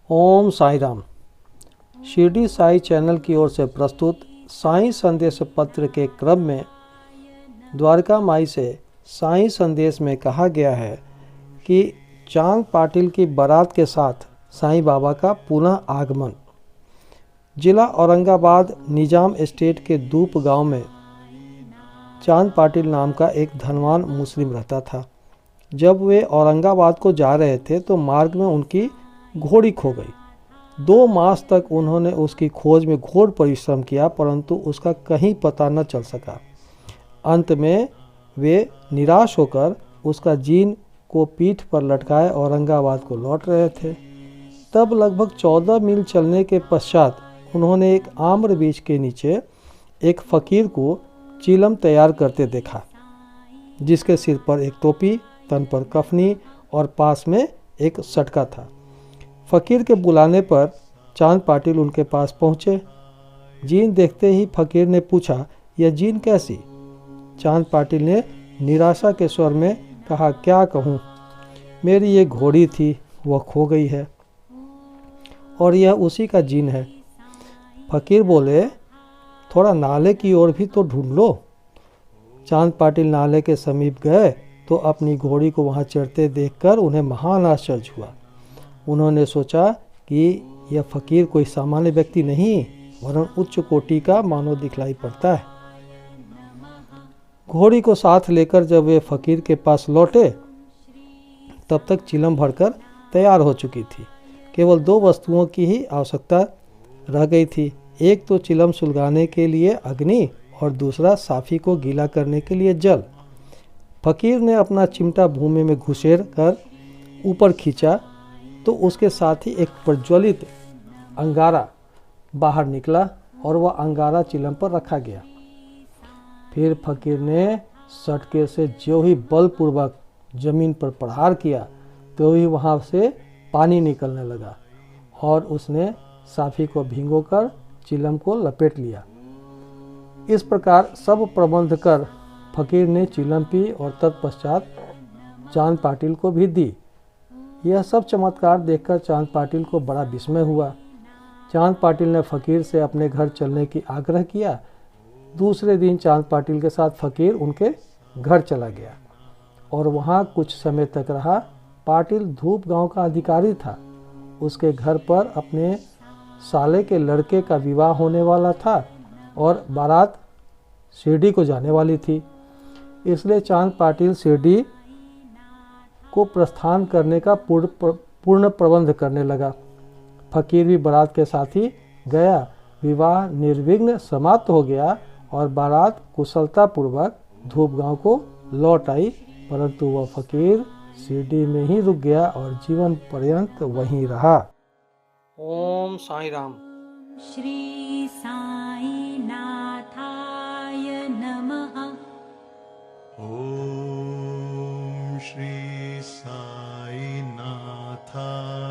ओम Sai Ram. Shirdi Sai channel की ओर से प्रस्तुत साई संदेश पत्र के क्रम में द्वारका माई से साई संदेश में कहा गया है कि चांद पाटिल की बारात के साथ साईं बाबा का पुनः आगमन। जिला औरंगाबाद निजाम स्टेट के दूप गांव में चांद पाटिल नाम का एक धनवान मुस्लिम रहता था। जब वे औरंगाबाद को जा रहे थे तो मार्ग में उनकी घोड़ी खो गई। 2 मास तक उन्होंने उसकी खोज में घोर परिश्रम किया, परंतु उसका कहीं पता न चल सका। अंत में वे निराश होकर उसका जीन को पीठ पर लटकाए औरंगाबाद को लौट रहे थे। तब लगभग 14 मील चलने के पश्चात उन्होंने एक आम्र वृक्ष के नीचे एक फकीर को चिलम तैयार करते देखा, जिसके सिर पर एक टोपी, तन पर कफनी और पास में एक सटका था। फकीर के बुलाने पर चांद पाटिल उनके पास पहुँचे। जीन देखते ही फकीर ने पूछा, यह जीन कैसी? चांद पाटिल ने निराशा के स्वर में कहा, क्या कहूँ, मेरी ये घोड़ी थी, वह खो गई है और यह उसी का जीन है। फकीर बोले, थोड़ा नाले की ओर भी तो ढूंढ लो। चांद पाटिल नाले के समीप गए तो अपनी घोड़ी को वहाँ चढ़ते देखकर उन्हें महान आश्चर्य हुआ। उन्होंने सोचा कि यह फकीर कोई सामान्य व्यक्ति नहीं, वरन उच्च कोटि का मानव दिखलाई पड़ता है। घोड़ी को साथ लेकर जब वे फकीर के पास लौटे तब तक चिलम भरकर तैयार हो चुकी थी। केवल 2 वस्तुओं की ही आवश्यकता रह गई थी। एक तो चिलम सुलगाने के लिए अग्नि और दूसरा साफी को गीला करने के लिए जल। फकीर ने अपना चिमटा भूमि में घुसेड़ कर ऊपर खींचा तो उसके साथ ही एक प्रज्वलित अंगारा बाहर निकला और वह अंगारा चिलम पर रखा गया। फिर फकीर ने सटके से जो ही बलपूर्वक जमीन पर प्रहार किया तो ही वहाँ से पानी निकलने लगा और उसने साफी को भिगोकर चिलम को लपेट लिया। इस प्रकार सब प्रबंध कर फकीर ने चिलम पी और तत्पश्चात चांद पाटिल को भी दी। यह सब चमत्कार देखकर चांद पाटिल को बड़ा विस्मय हुआ। चांद पाटिल ने फकीर से अपने घर चलने की आग्रह किया। दूसरे दिन चांद पाटिल के साथ फकीर उनके घर चला गया और वहाँ कुछ समय तक रहा। पाटिल धूप गांव का अधिकारी था। उसके घर पर अपने साले के लड़के का विवाह होने वाला था और बारात शिरडी को जाने वाली थी। इसलिए चांद पाटिल शिरडी को प्रस्थान करने का पूर्ण प्रबंध करने लगा। फकीर भी बारात के साथ ही गया। विवाह निर्विघ्न समाप्त हो गया और बारात कुशलतापूर्वक धूप गांव को लौट आई, परंतु वह फकीर शिरडी में ही रुक गया और जीवन पर्यंत वहीं रहा। ओम साई राम। श्री साई नाथाय नमः। ओम श्री साई नाथाय